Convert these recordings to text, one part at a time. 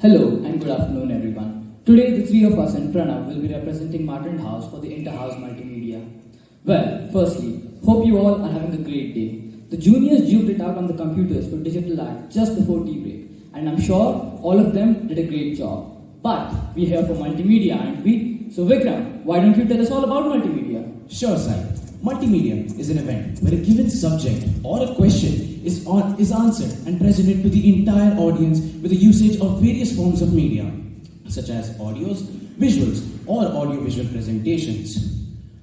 Hello and good afternoon everyone. Today the three of us and Pranav will be representing Martand House for the Inter-House Multimedia. Well, firstly, hope you all are having a great day. The juniors duped it out on the computers for digital art just before tea break, and I'm sure all of them did a great job. But we're here for multimedia, aren't we? So Vikram, why don't you tell us all about multimedia? Sure, Sai. Multimedia is an event where a given subject or a question is answered and presented to the entire audience with the usage of various forms of media, such as audios, visuals, or audio-visual presentations.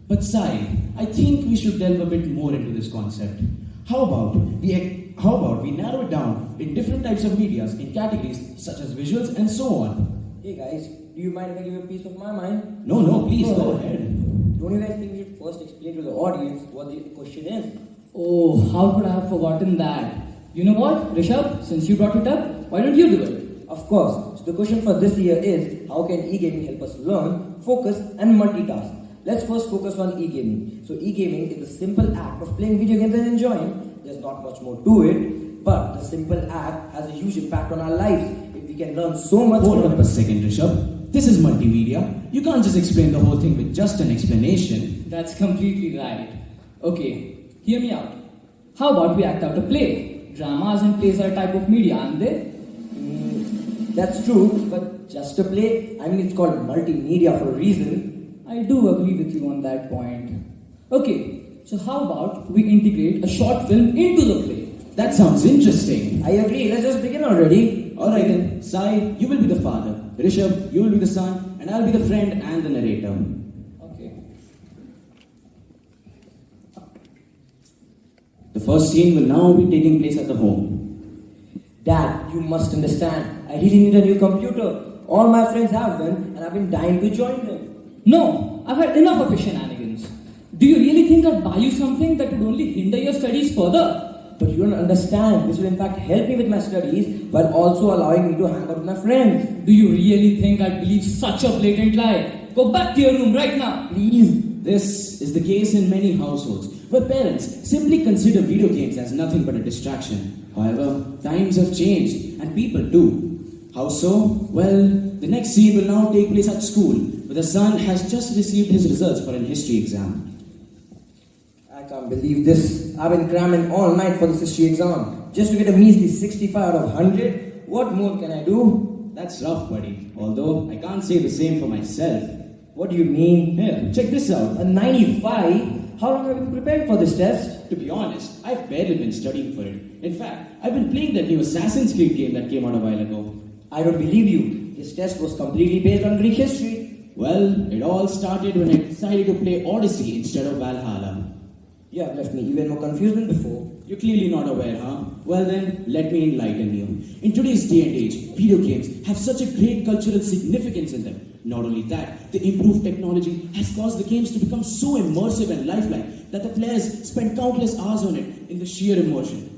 But Sai, I think we should delve a bit more into this concept. How about we narrow it down in different types of medias in categories such as visuals and so on? Hey guys, do you mind if I give you a piece of my mind? No, please go ahead. Don't you guys think we should first explain to the audience what the question is? Oh, how could I have forgotten that? You know what, Rishabh, since you brought it up, why don't you do it? Of course. So the question for this year is, how can e-gaming help us learn, focus and multitask? Let's first focus on e-gaming. So e-gaming is the simple act of playing video games and enjoying. There's not much more to it, but the simple act has a huge impact on our lives. If we can learn so much Hold from up a second, Rishabh. This is multimedia. You can't just explain the whole thing with just an explanation. That's completely right. Okay, hear me out. How about we act out a play? Dramas and plays are a type of media, aren't they? That's true, but just a play, I mean it's called multimedia for a reason. I do agree with you on that point. Okay, so how about we integrate a short film into the play? That sounds interesting. I agree, let's just begin already. Alright then, Sai, you will be the father. Rishabh, you will be the son, and I'll be the friend and the narrator. Okay. The first scene will now be taking place at the home. Dad, you must understand, I really need a new computer. All my friends have them, and I've been dying to join them. No, I've had enough of your shenanigans. Do you really think I'd buy you something that would only hinder your studies further? But you don't understand, this will in fact help me with my studies, while also allowing me to hang out with my friends. Do you really think I'd believe such a blatant lie? Go back to your room right now. Please. This is the case in many households, where parents simply consider video games as nothing but a distraction. However, times have changed, and people too. How so? Well, the next scene will now take place at school, where the son has just received his results for an history exam. I can't believe this. I've been cramming all night for this history exam, just to get a measly 65 out of 100. What more can I do? That's rough, buddy. Although, I can't say the same for myself. What do you mean? Here, check this out. A 95? How long have you been preparing for this test? To be honest, I've barely been studying for it. In fact, I've been playing that new Assassin's Creed game that came out a while ago. I don't believe you. This test was completely based on Greek history. Well, it all started when I decided to play Odyssey instead of Valhalla. You have left me even more confused than before. You're clearly not aware, huh? Well then, let me enlighten you. In today's day and age, video games have such a great cultural significance in them. Not only that, the improved technology has caused the games to become so immersive and lifelike that the players spend countless hours on it in the sheer immersion.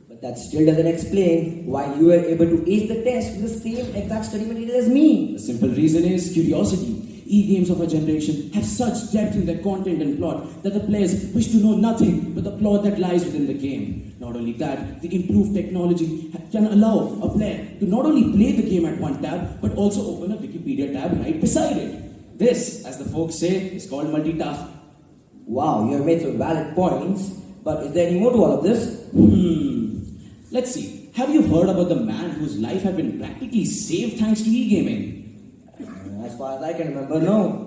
But that still doesn't explain why you were able to ace the test with the same exact study material as me. The simple reason is curiosity. E-games of our generation have such depth in their content and plot that the players wish to know nothing but the plot that lies within the game. Not only that, the improved technology can allow a player to not only play the game at one tab, but also open a Wikipedia tab right beside it. This, as the folks say, is called multitask. Wow, you have made some valid points, but is there any more to all of this? Let's see. Have you heard about the man whose life had been practically saved thanks to e-gaming? As far as I can remember, no.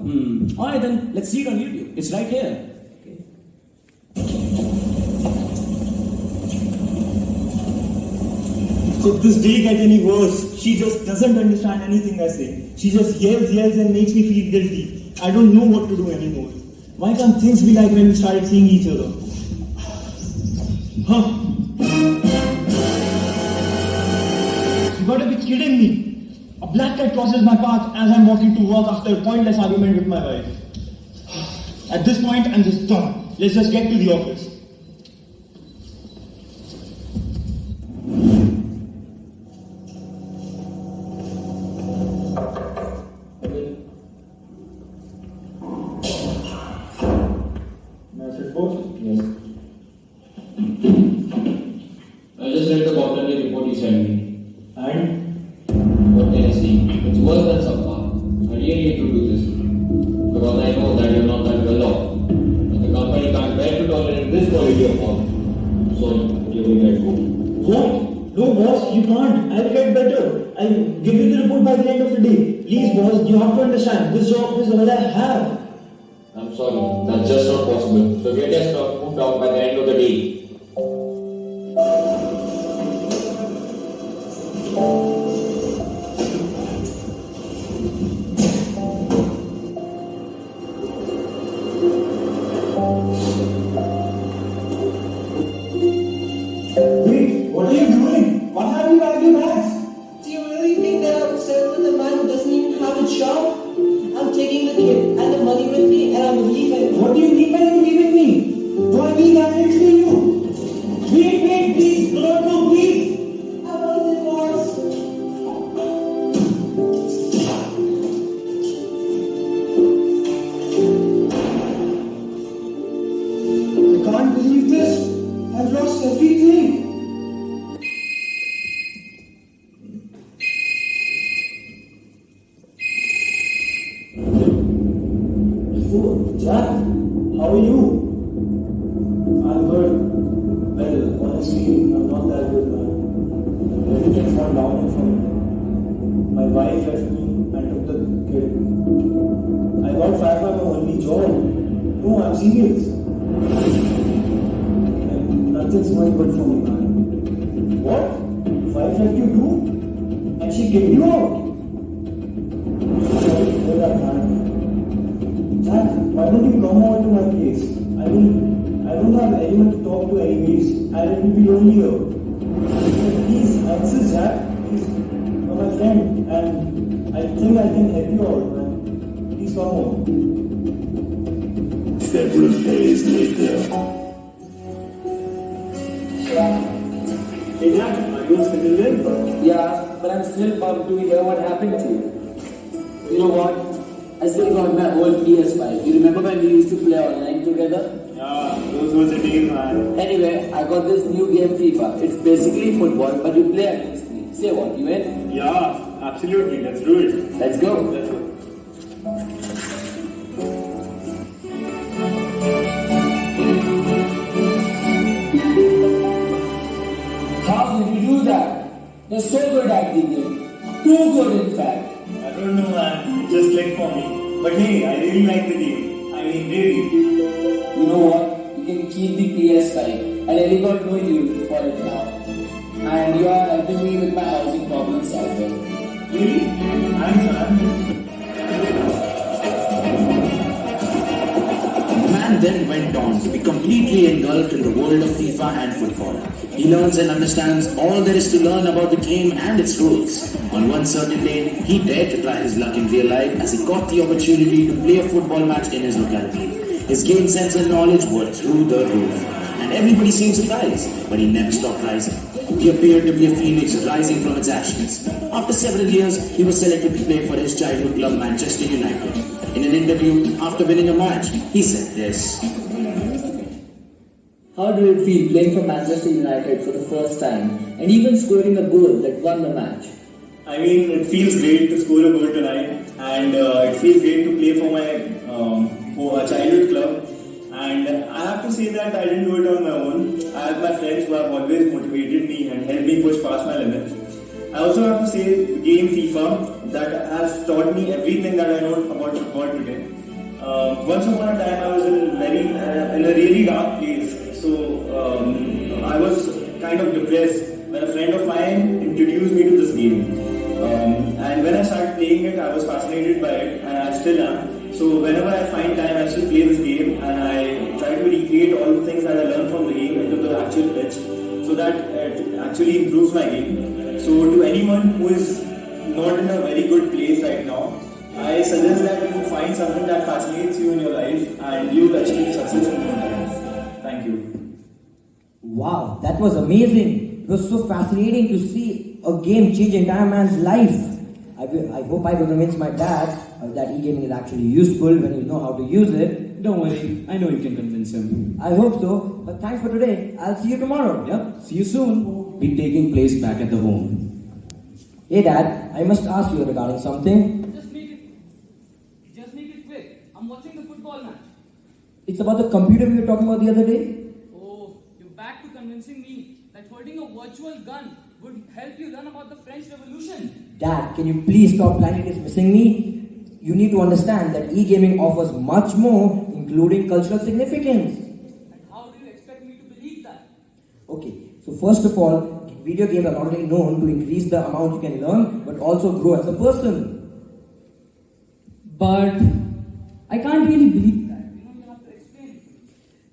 Alright then, let's see it on YouTube. It's right here. Okay. If this day gets any worse, she just doesn't understand anything I say. She just yells and makes me feel guilty. I don't know what to do anymore. Why can't things be like when we started seeing each other? Huh? You gotta be kidding me. A black cat crosses my path as I'm walking to work after a pointless argument with my wife. At this point, I'm just done. Let's just get to the office. Message post? Yes. I just read the quarterly report you sent me. And? What can I see? this quality of work. Sorry, you're going to go. What? No, boss, you can't. I'll get better. I'll give you the report by the end of the day. Please, boss, you have to understand. This job is all I have. I'm sorry, that's just not possible. So get your stuff moved out by the end of the day. Wait, what are you doing? What have you bagged your bags? Do you really think that I'm upset with a man who doesn't even have a job? I'm taking the kid and the money with me and I'm leaving. What do you mean by you leaving me? Do I mean that next to you? Wait, please, do not go, please. I want a divorce. I can't believe this. I've lost everything. Oh, Jack, how are you? I'm good. Well, honestly, I'm not that good, man. Everything's gone downhill for me. My wife left me and took the kid. I got fired from my only job. No, I'm serious. And nothing's going good for me, man. What? Wife left you too? And she kicked you out? I'm so sorry to hear that, man. Jack, why don't you come over to my place? I don't have anyone to talk to anyways, and it will be lonely here. Please, I insist, Jack. Please, you're my friend, and I think I can help you out, man. Please come home. Several days later. Hey, Jack, are you still there? Yeah, but I'm still bummed to hear what happened to you. You know what? I still got my old PS5. You remember when we used to play online together? Yeah, those were the days, man. Anyway, I got this new game FIFA. It's basically football, but you play against me. Say what, you in? Yeah, absolutely. Let's do it. Let's go. Let's go. How did you do that? You're so good at the game. Too good, in fact. I don't know, man. It just clicked for me. But hey, I really like the game. I mean, really. You know what? You can keep the PS5. I really got no use for it now. And you are helping me with my housing problems as well. Really? Thanks, man. The man then went on to be completely engulfed in the world of FIFA and football. He learns and understands all there is to learn about the game and its rules. On one certain day, he dared to try his luck in real life as he got the opportunity to play a football match in his locality. His game sense and knowledge were through the roof, and everybody seemed surprised, but he never stopped rising. He appeared to be a phoenix rising from its ashes. After several years, he was selected to play for his childhood club Manchester United. In an interview after winning a match, he said this. How did it feel playing for Manchester United for the first time and even scoring a goal that won the match? I mean, it feels great to score a goal tonight, and it feels great to play for my childhood club. And I have to say that I didn't do it on my own. I have my friends who have always motivated me and helped me push past my limits. I also have to say the game FIFA that has taught me everything that I know about football today. Once upon a time, I was in a really dark place. So I was kind of depressed when a friend of mine introduced me to this game. And when I started playing it, I was fascinated by it, and I still am. So whenever I find time, I still play this game, and I try to recreate all the things that I learned from the game into the actual pitch, so that it actually improves my game. So to anyone who is not in a very good place right now, I suggest that you find something that fascinates you in your life, and you will achieve success in your life. Thank you. Wow, that was amazing. It was so fascinating to see a game change entire man's life. I hope I will convince my dad that e-gaming is actually useful when you know how to use it. Don't worry, I know you can convince him. I hope so. But thanks for today. I'll see you tomorrow. Yep, see you soon. Be taking place back at the home. Hey Dad, I must ask you regarding something. Just make it quick. I'm watching the football match. It's about the computer we were talking about the other day. convincing me that holding a virtual gun would help you learn about the French Revolution. Dad, can you please stop blindly dismissing me? You need to understand that e-gaming offers much more, including cultural significance. And how do you expect me to believe that? Okay, so first of all, video games are not only known to increase the amount you can learn, but also grow as a person. But I can't really believe that. You have to explain it.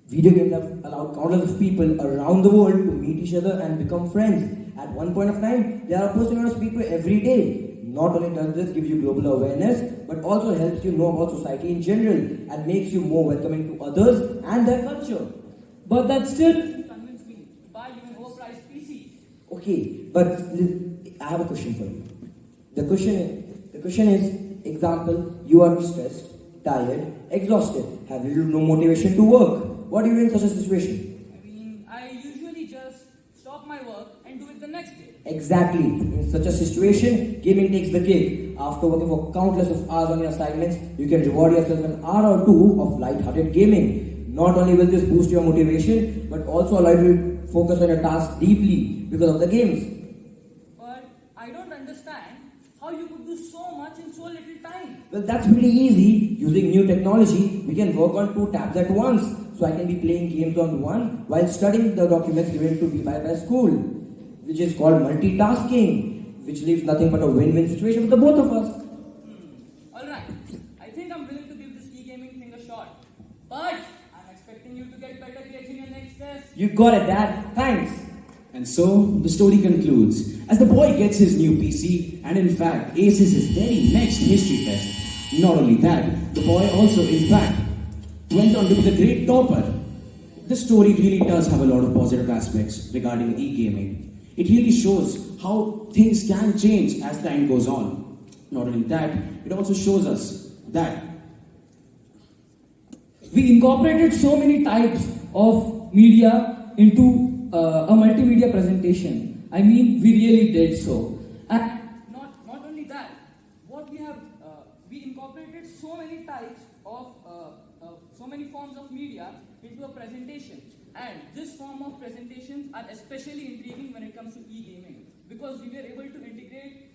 Video games have allowed countless of people around the world to meet each other and become friends. At one point of time, they are a person you want to speak to every day. Not only does this give you global awareness, but also helps you know about society in general and makes you more welcoming to others and their culture. But that still doesn't convince me to buy you an overpriced PC. Okay, but I have a question for you. The question is, example, you are stressed, tired, exhausted, have little no motivation to work. What do you do in such a situation? I mean, I usually just stop my work and do it the next day. Exactly. In such a situation, gaming takes the cake. After working for countless of hours on your assignments, you can reward yourself an hour or two of light-hearted gaming. Not only will this boost your motivation, but also allow you to focus on your task deeply because of the games. But I don't understand how you could do so much in so little time. Well, that's pretty easy. Using new technology, we can work on 2 tabs at once. So I can be playing games on one while studying the documents given to me by school, which is called multitasking, which leaves nothing but a win-win situation for the both of us. Alright, I think I'm willing to give this e-gaming thing a shot. But I'm expecting you to get better grades in your next test. You got it, Dad. Thanks. And so, the story concludes. As the boy gets his new PC, and in fact, aces his very next history test. Not only that, the boy also, in fact, went on to be the great topper. This story really does have a lot of positive aspects regarding e-gaming. It really shows how things can change as time goes on. Not only that, it also shows us that We incorporated so many types of media into a multimedia presentation. I mean, we really did so. And not only that, we incorporated so many types of so many forms of media into a presentation. And this form of presentations are especially intriguing when it comes to e-gaming, because we were able to integrate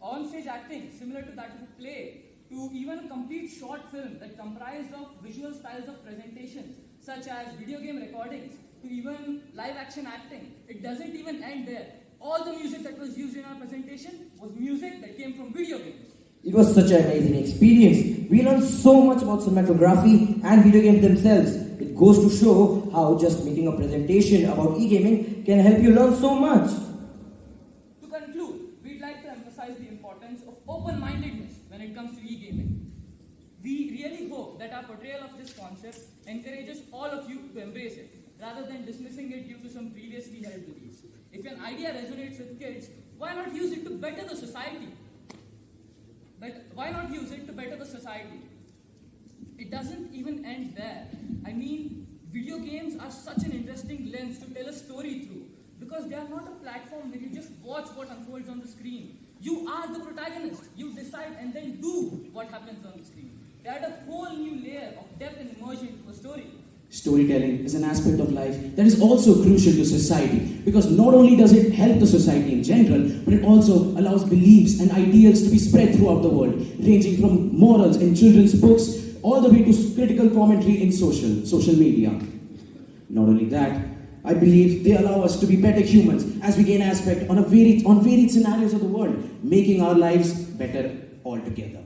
on-stage acting similar to that of a play, to even a complete short film that comprised of visual styles of presentations, such as video game recordings, to even live action acting. It doesn't even end there. All the music that was used in our presentation was music that came from video games. It was such an amazing experience. We learned so much about cinematography and video games themselves. It goes to show how just making a presentation about e-gaming can help you learn so much. To conclude, we'd like to emphasize the importance of open-mindedness when it comes to e-gaming. We really hope that our portrayal of this concept encourages all of you to embrace it, rather than dismissing it due to some previously held beliefs. If an idea resonates with kids, why not use it to better the society? Why not use it to better the society? It doesn't even end there. I mean, video games are such an interesting lens to tell a story through, because they are not a platform where you just watch what unfolds on the screen. You are the protagonist. You decide and then do what happens on the screen. They add a whole new layer of depth and immersion to a story. storytelling is an aspect of life that is also crucial to society, because not only does it help the society in general, but it also allows beliefs and ideals to be spread throughout the world, ranging from morals in children's books all the way to critical commentary in social media. Not only that, I believe they allow us to be better humans as we gain aspect on varied scenarios of the world, making our lives better altogether.